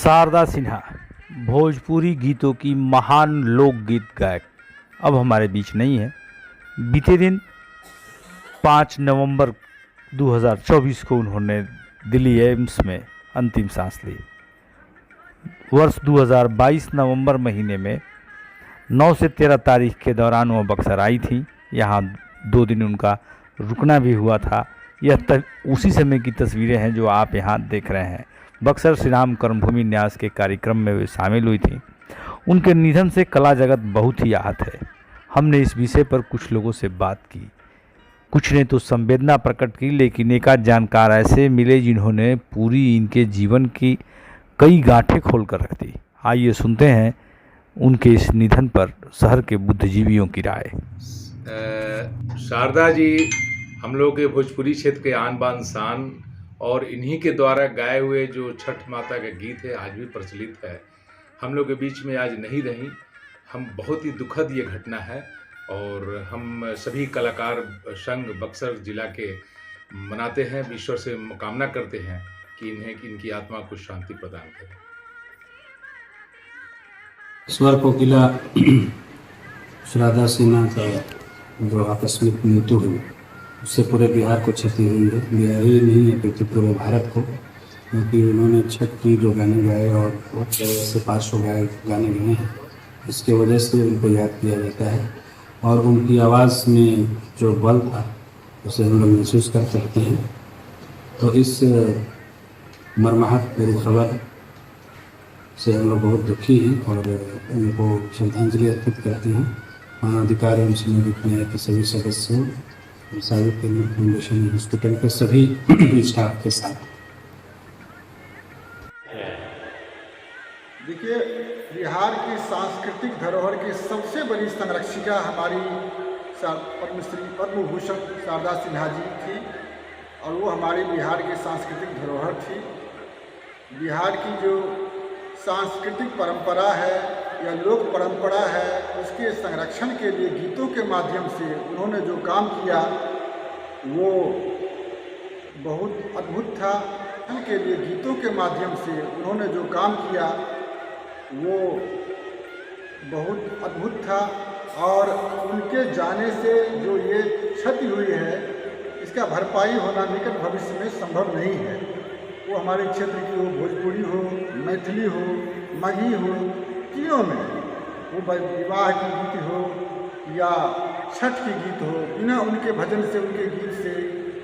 शारदा सिन्हा भोजपुरी गीतों की महान लोकगीत गायक अब हमारे बीच नहीं है। बीते दिन 5 नवंबर 2024 को उन्होंने दिल्ली एम्स में अंतिम सांस ली। वर्ष 2022 नवंबर महीने में 9 से 13 तारीख के दौरान वो बक्सर आई थी। यहाँ 2 दिन उनका रुकना भी हुआ था। यह उसी समय की तस्वीरें हैं जो आप यहाँ देख रहे हैं। बक्सर श्री राम कर्मभूमि न्यास के कार्यक्रम में वे शामिल हुई थी। उनके निधन से कला जगत बहुत ही आहत है। हमने इस विषय पर कुछ लोगों से बात की, कुछ ने तो संवेदना प्रकट की, लेकिन एकाध जानकार ऐसे मिले जिन्होंने पूरी इनके जीवन की कई गांठें खोल कर रख दी। आइए सुनते हैं उनके इस निधन पर शहर के बुद्धिजीवियों की राय। शारदा जी हम लोग के भोजपुरी क्षेत्र के आन बान शान और इन्हीं के द्वारा गाए हुए जो छठ माता का गीत है आज भी प्रचलित है। हम लोग के बीच में आज नहीं रही। हम बहुत ही दुखद ये घटना है और हम सभी कलाकार संघ बक्सर जिला के मनाते हैं, ईश्वर से कामना करते हैं कि इनकी आत्मा को शांति प्रदान करे। स्वर कोकिला शारदा सिन्हा का जो आकस्मिक मृत्यु हुई उससे पूरे बिहार को क्षति हुई है। बिहार ही नहीं बल्कि पूरे भारत को, क्योंकि उन्होंने छठ की जो गाने गाए और बहुत से पार्श्व गाने गाए हैं, इसके वजह से उनको याद किया जाता है। और उनकी आवाज़ में जो बल था उसे हम लोग महसूस कर सकते हैं। तो इस मर्माहत पूरी खबर से हम लोग बहुत दुखी हैं और उनको श्रद्धांजलि अर्पित करते हैं। मानवाधिकार एवं सामाजिक न्याय के सभी सदस्यों, सावित्री फाउंडेशन हॉस्पिटल के सभी स्टाफ के साथ। देखिए, बिहार की सांस्कृतिक धरोहर की सबसे बड़ी संरक्षिका हमारी पद्मश्री पद्म भूषण शारदा सिन्हा जी थी और वो हमारी बिहार की सांस्कृतिक धरोहर थी। बिहार की जो सांस्कृतिक परंपरा है या लोक परंपरा है, उसके संरक्षण के लिए गीतों के माध्यम से उन्होंने जो काम किया वो बहुत अद्भुत था। के लिए गीतों के माध्यम से उन्होंने जो काम किया वो बहुत अद्भुत था और उनके जाने से जो ये क्षति हुई है इसका भरपाई होना निकट भविष्य में संभव नहीं है। वो हमारे क्षेत्र की हो, भोजपुरी हो, मैथिली हो, मगही हो, तीनों में, वो विवाह की गीत हो या छठ की गीत हो, बिना उनके भजन से, उनके गीत से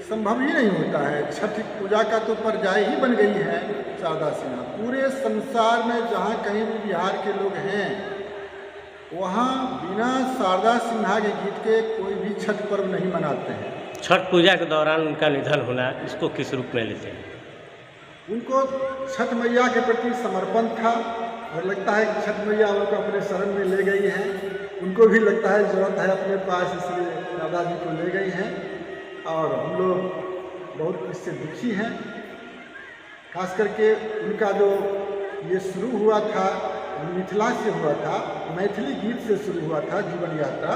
संभव ही नहीं होता है। छठ पूजा का तो पर्याय ही बन गई है शारदा सिन्हा। पूरे संसार में जहाँ कहीं भी बिहार के लोग हैं वहाँ बिना शारदा सिन्हा के गीत के कोई भी छठ पर्व नहीं मनाते हैं। छठ पूजा के दौरान उनका निधन होना, इसको किस रूप में लेते हैं? उनको छठ मैया के प्रति समर्पण था और लगता है कि छठ मैया उनको अपने शरण में ले गई हैं। उनको भी लगता है जरूरत है अपने पास, इसलिए दादा जी को ले गई हैं और हम लोग बहुत इससे दुखी हैं। खास करके उनका जो ये शुरू हुआ था मिथिला से हुआ था, मैथिली गीत से शुरू हुआ था जीवन यात्रा,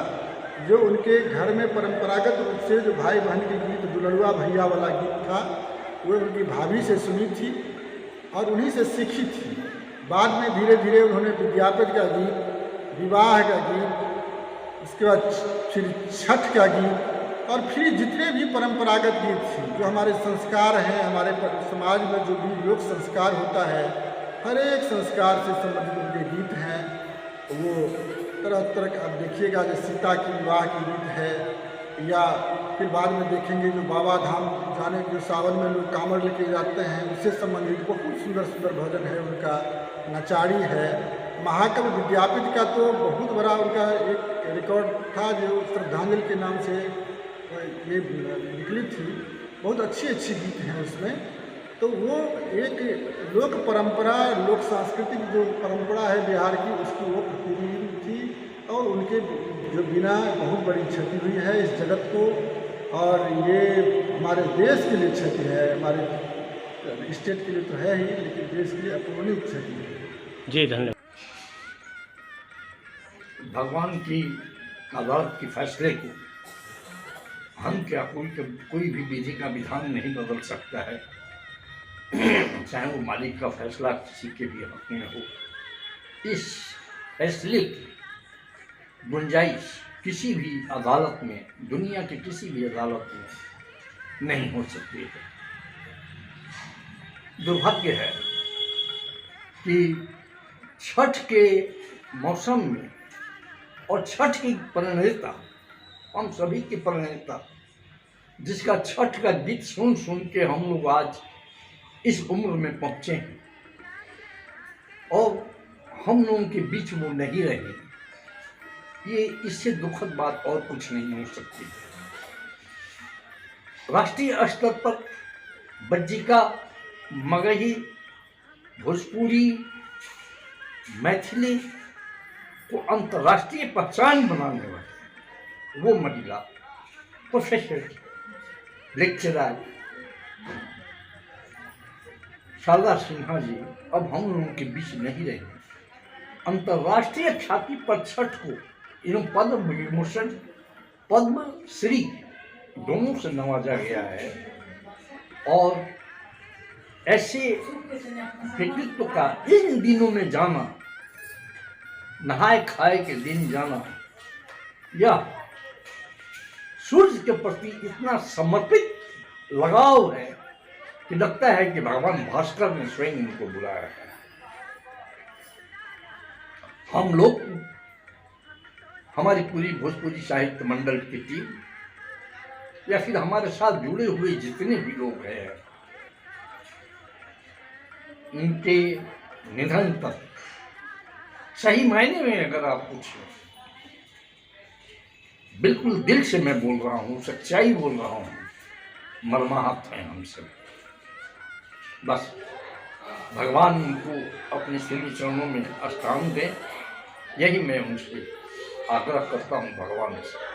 जो उनके घर में परंपरागत रूप से जो भाई बहन के गीत दुलड़ुआ भैया वाला गीत था वो उनकी भाभी से सुनी थी और उन्हीं से सीखी थी। बाद में धीरे धीरे उन्होंने विद्यापति का गीत, विवाह का गीत, उसके बाद फिर छठ का गीत और फिर जितने भी परंपरागत गीत थे जो हमारे संस्कार हैं, हमारे समाज में जो भी लोक संस्कार होता है, हर एक संस्कार से संबंधित उनके गीत हैं। वो तरह तरह का आप देखिएगा, जो सीता की विवाह की गीत है या फिर बाद में देखेंगे जो बाबा धाम जाने, जो सावन में लोग कांवड़ लेके जाते हैं, उससे संबंधित बहुत सुंदर सुंदर भजन है उनका। नचाड़ी है। महाकवि विद्यापति का तो बहुत बड़ा उनका एक रिकॉर्ड था जो श्रद्धांजलि के नाम से ये निकली थी। बहुत अच्छी अच्छी गीत हैं उसमें। तो वो एक लोक परंपरा, लोक सांस्कृतिक जो परंपरा है बिहार की, उसकी वो प्रतिनिधि थी और उनके जो बिना बहुत बड़ी क्षति हुई है इस जगत को और ये हमारे देश के लिए क्षति है। हमारे स्टेट के लिए तो है ही, लेकिन देश के लिए अपूर्णीय क्षति है। जी धन्यवाद। भगवान की अदालत के फैसले को हम क्या कोई भी विधि का विधान नहीं बदल सकता है। चाहे वो मालिक का फैसला किसी के भी हक में हो, इस फैसले की गुंजाइश किसी भी अदालत में, दुनिया के किसी भी अदालत में नहीं हो सकती है। दुर्भाग्य है कि छठ के मौसम में और छठ की प्रणेता, हम सभी के प्रणेता, जिसका छठ का गीत सुन सुन के हम लोग आज इस उम्र में पहुँचे हैं और हम लोगों के बीच वो नहीं रहे, ये इससे दुखद बात और कुछ नहीं हो सकती। राष्ट्रीय स्तर पर बज्जिका, मगही, भोजपुरी, मैथिली को अंतर्राष्ट्रीय पहचान बनाने वाली वो महिला, प्रोफेसर, लेक्चरर शारदा सिन्हा जी अब हम लोगों के बीच नहीं रहे। अंतर्राष्ट्रीय ख्याति पर छठ को इन्हें पद्म विभूषण, पद्म श्री दोनों से नवाजा गया है और ऐसे व्यक्तित्व का इन दिनों में जाना, नहाए खाए के दिन जाना, या सूर्य के प्रति इतना समर्पित लगाव है कि लगता है कि भगवान भास्कर ने स्वयं उनको बुलाया है। हम लोग, हमारी पूरी भोजपुरी साहित्य मंडल की टीम या फिर हमारे साथ जुड़े हुए जितने भी लोग हैं, उनके निधन पर सही मायने में अगर आप पूछें, बिल्कुल दिल से मैं बोल रहा हूँ, सच्चाई बोल रहा हूँ, मर्माहत है हम सब। बस भगवान उनको अपने श्री चरणों में स्थान दें, यही मैं उनसे आग्रह करता हूँ भगवान से।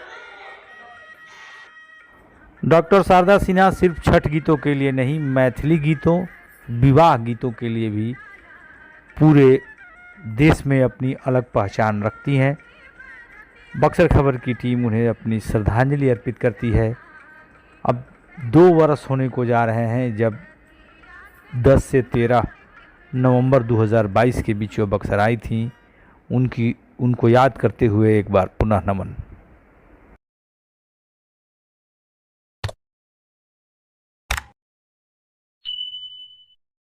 डॉक्टर शारदा सिन्हा सिर्फ छठ गीतों के लिए नहीं, मैथिली गीतों, विवाह गीतों के लिए भी पूरे देश में अपनी अलग पहचान रखती हैं। बक्सर खबर की टीम उन्हें अपनी श्रद्धांजलि अर्पित करती है। अब 2 वर्ष होने को जा रहे हैं जब 10 से 13 नवंबर 2022 के बीच वो बक्सर आई थी। उनको याद करते हुए एक बार पुनः नमन।